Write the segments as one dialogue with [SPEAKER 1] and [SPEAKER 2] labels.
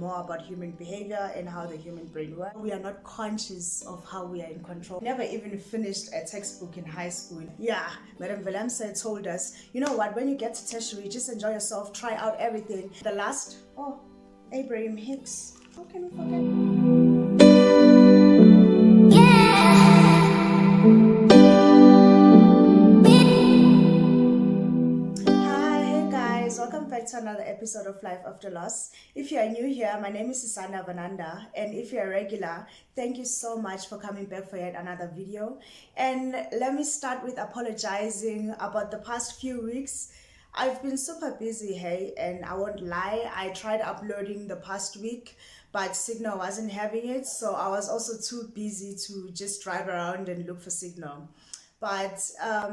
[SPEAKER 1] more about human behavior and how the human brain works. We are not conscious of how we are in control. Never even finished a textbook in high school. Yeah, Madam Willemse told us, you know what, when you get to tertiary, just enjoy yourself, try out everything. The last, Abraham Hicks. How can we forget? Welcome back to another episode of Life After Loss. If you are new here, my name is Susana Vananda, and if you're a regular, thank you so much for coming back for yet another video. And let me start with apologizing about the past few weeks. I've been super busy, hey, and I won't lie, I tried uploading the past week, but Signal wasn't having it, so I was also too busy to just drive around and look for Signal. But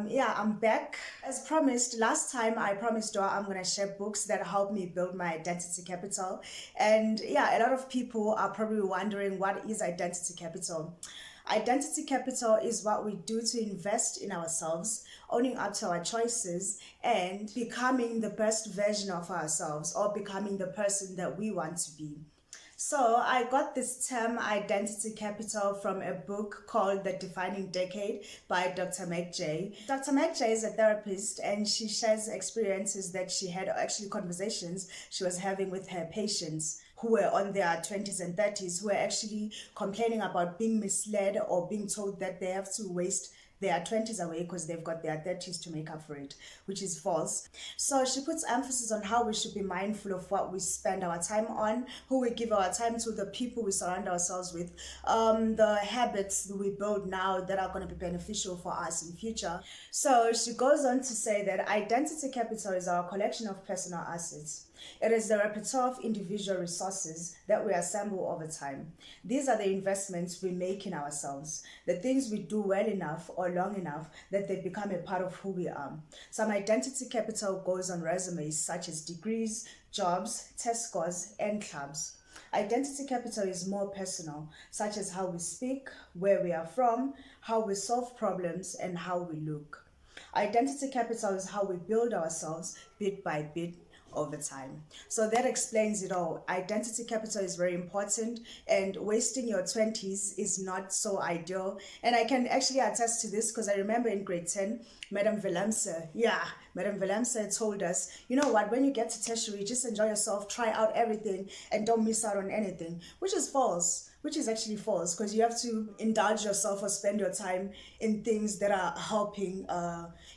[SPEAKER 1] yeah, I'm back. As promised, last time I promised I'm going to share books that help me build my identity capital. And yeah, a lot of people are probably wondering, what is identity capital? Identity capital is what we do to invest in ourselves, owning up to our choices, and becoming the best version of ourselves, or becoming the person that we want to be. So I got this term identity capital from a book called The Defining Decade by Dr. Meg Jay. Dr. Meg Jay is a therapist, and she shares experiences that she had, actually conversations she was having with her patients who were on their 20s and 30s, who were actually complaining about being misled or being told that they have to waste their 20s away because they've got their 30s to make up for it, which is false. So she puts emphasis on how we should be mindful of what we spend our time on, who we give our time to, the people we surround ourselves with, the habits that we build now that are going to be beneficial for us in future. So she goes on to say that identity capital is our collection of personal assets. It is the repertoire of individual resources that we assemble over time. These are the investments we make in ourselves, the things we do well enough or long enough that they become a part of who we are. Some identity capital goes on resumes such as degrees, jobs, test scores, and clubs. Identity capital is more personal, such as how we speak, where we are from, how we solve problems, and how we look. Identity capital is how we build ourselves bit by bit over time. So that explains it all. Identity capital is very important, and wasting your 20s is not so ideal. And I can actually attest to this because I remember in grade 10, Madam Willemse told us, you know what, when you get to tertiary, just enjoy yourself, try out everything, and don't miss out on anything, which is false. Which is actually false, because you have to indulge yourself or spend your time in things that are helping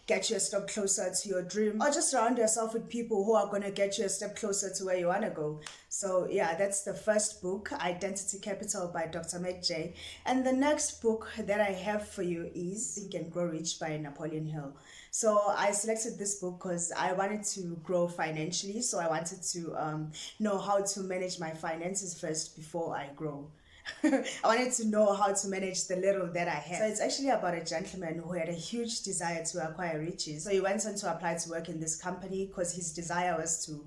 [SPEAKER 1] get you a step closer to your dream, or just surround yourself with people who are going to get you a step closer to where you want to go. So yeah, that's the first book, Identity Capital by Dr. Meg Jay. And the next book that I have for you is Think and Grow Rich by Napoleon Hill. So I selected this book because I wanted to grow financially. So I wanted to know how to manage my finances first before I grow. I wanted to know how to manage the little that I had. So it's actually about a gentleman who had a huge desire to acquire riches. So he went on to apply to work in this company because his desire was to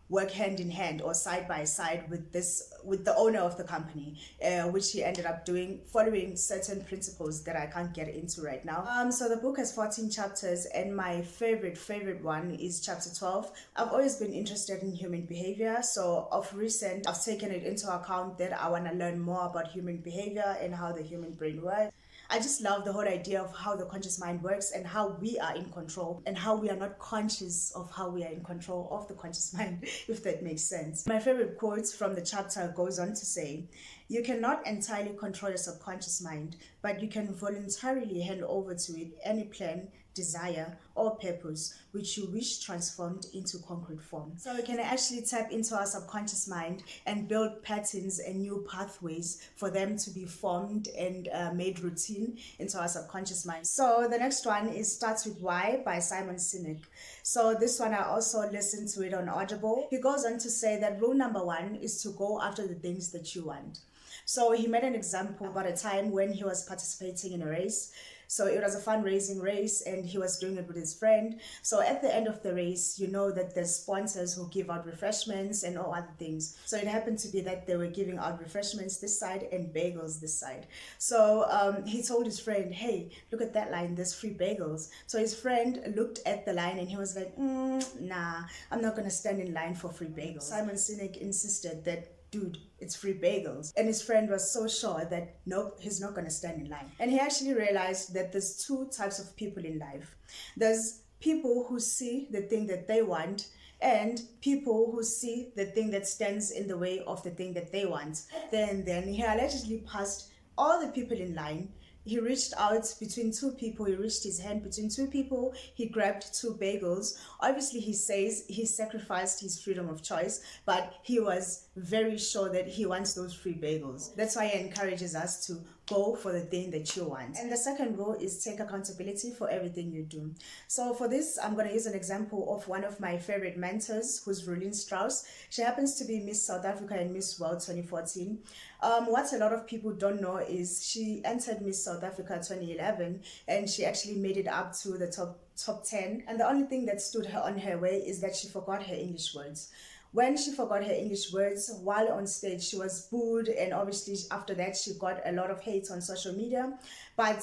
[SPEAKER 1] work hand in hand or side by side with the owner of the company, which he ended up doing, following certain principles that I can't get into right now. So the book has 14 chapters, and my favorite one is chapter 12. I've always been interested in human behavior, so of recent I've taken it into account that I want to learn more about human behavior and how the human brain works. I just love the whole idea of how the conscious mind works and how we are in control and how we are not conscious of how we are in control of the conscious mind, if that makes sense. My favorite quotes from the chapter goes on to say, "You cannot entirely control your subconscious mind, but you can voluntarily hand over to it any plan, desire, or purpose which you wish transformed into concrete form." So we can actually tap into our subconscious mind and build patterns and new pathways for them to be formed and made routine into our subconscious mind. So the next one is Starts With Why by Simon Sinek. So this one I also listened to it on Audible. He goes on to say that rule number 1 is to go after the things that you want. So he made an example about a time when he was participating in a race. So it was a fundraising race and he was doing it with his friend. So at the end of the race, you know that there's sponsors who give out refreshments and all other things. So it happened to be that they were giving out refreshments this side and bagels this side. So he told his friend, "Hey, look at that line, there's free bagels." So his friend looked at the line and he was like, "Nah, I'm not going to stand in line for free bagels." Simon Sinek insisted that dude, it's free bagels. And his friend was so sure that nope, he's not going to stand in line. And he actually realized that there's two types of people in life. There's people who see the thing that they want, and people who see the thing that stands in the way of the thing that they want. Then he allegedly passed all the people in line. He reached out between two people, he reached his hand between two people, he grabbed two bagels. Obviously, he says he sacrificed his freedom of choice, but he was very sure that he wants those free bagels. That's why he encourages us to go for the thing that you want. And the second rule is take accountability for everything you do. So for this, I'm going to use an example of one of my favorite mentors, who's Rulin Strauss. She happens to be Miss South Africa and Miss World 2014. What a lot of people don't know is she entered Miss South Africa 2011, and she actually made it up to the top 10. And the only thing that stood her on her way is that she forgot her English words. When she forgot her English words while on stage, she was booed, and obviously after that she got a lot of hate on social media. But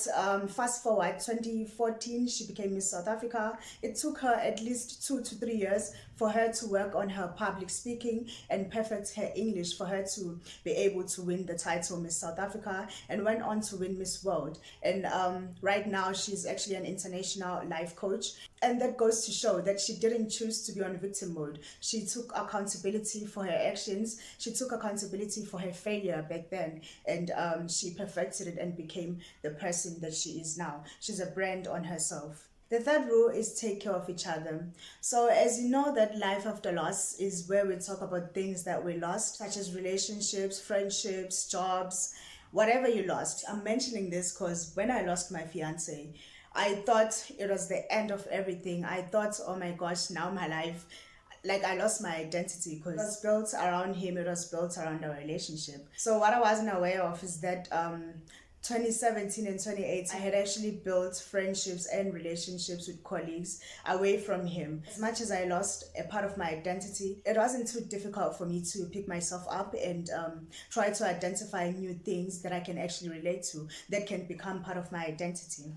[SPEAKER 1] fast forward 2014, she became Miss South Africa. It took her at least 2 to 3 years for her to work on her public speaking and perfect her English for her to be able to win the title Miss South Africa, and went on to win Miss World. And right now she's actually an international life coach. And that goes to show that she didn't choose to be on victim mode. She took accountability for her actions. She took accountability for her failure back then. And she perfected it and became the person that she is now. She's a brand on herself. The third rule is take care of each other. So as you know, that life after loss is where we talk about things that we lost, such as relationships, friendships, jobs, whatever you lost. I'm mentioning this because when I lost my fiance, I thought it was the end of everything. I thought, oh my gosh, now my life, like I lost my identity, because it was built around him, it was built around our relationship. So what I wasn't aware of is that 2017 and 2018, I had actually built friendships and relationships with colleagues away from him. As much as I lost a part of my identity, it wasn't too difficult for me to pick myself up and try to identify new things that I can actually relate to, that can become part of my identity.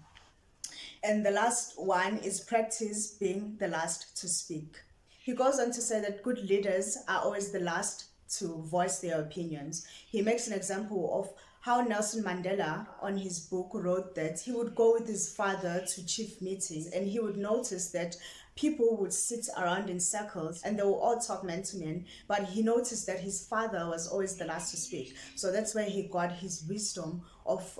[SPEAKER 1] And the last one is practice being the last to speak. He goes on to say that good leaders are always the last to voice their opinions. He makes an example of how Nelson Mandela on his book wrote that he would go with his father to chief meetings, and he would notice that people would sit around in circles and they will all talk man to man, but he noticed that his father was always the last to speak. So that's where he got his wisdom of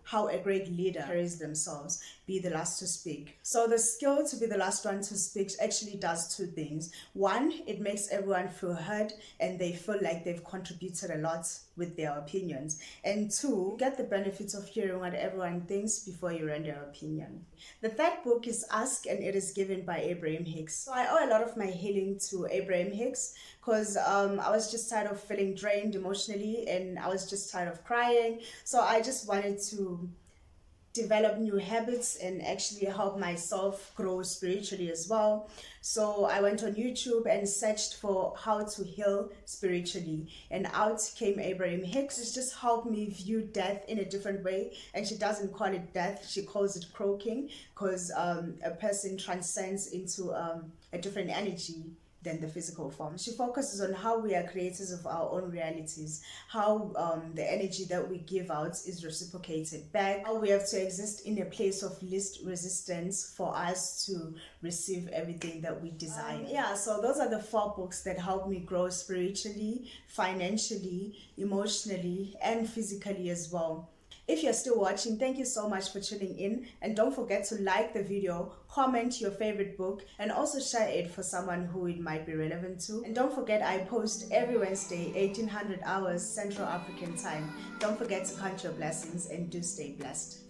[SPEAKER 1] how a great leader carries themselves, be the last to speak. So the skill to be the last one to speak actually does two things. One, it makes everyone feel heard and they feel like they've contributed a lot with their opinions. And two, get the benefits of hearing what everyone thinks before you render your opinion. The third book is Ask, and it is given by Abraham Hicks. So I owe a lot of my healing to Abraham Hicks, because I was just tired of feeling drained emotionally, and I was just tired of crying. So I just wanted to develop new habits and actually help myself grow spiritually as well. So I went on YouTube and searched for how to heal spiritually, and out came Abraham Hicks. It's just helped me view death in a different way, and she doesn't call it death, she calls it croaking, because a person transcends into a different energy than the physical form. She focuses on how we are creators of our own realities, how the energy that we give out is reciprocated back, how we have to exist in a place of least resistance for us to receive everything that we desire. Yeah, so those are the 4 books that help me grow spiritually, financially, emotionally, and physically as well. If you're still watching, thank you so much for tuning in, and don't forget to like the video, comment your favorite book, and also share it for someone who it might be relevant to. And don't forget, I post every Wednesday 1800 hours Central African time. Don't forget to count your blessings and do stay blessed.